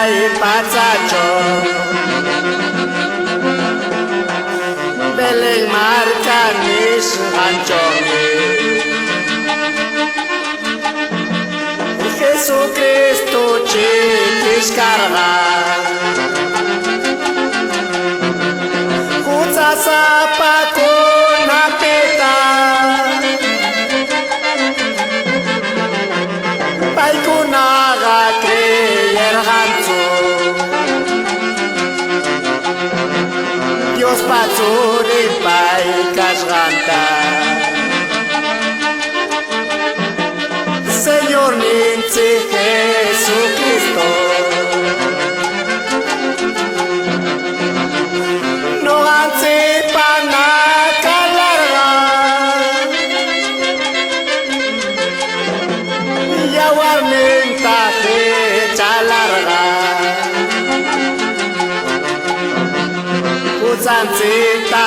y pachacho Belén marca mis anchones Jesucristo chiquis carga Kutsa sapa kuna peta Pai kunaga creer ganzo Dios patsuri pai kasganta Señor Ninzi Jesucristo No anticipa nada larga Y aguarmenta fecha larga Usancita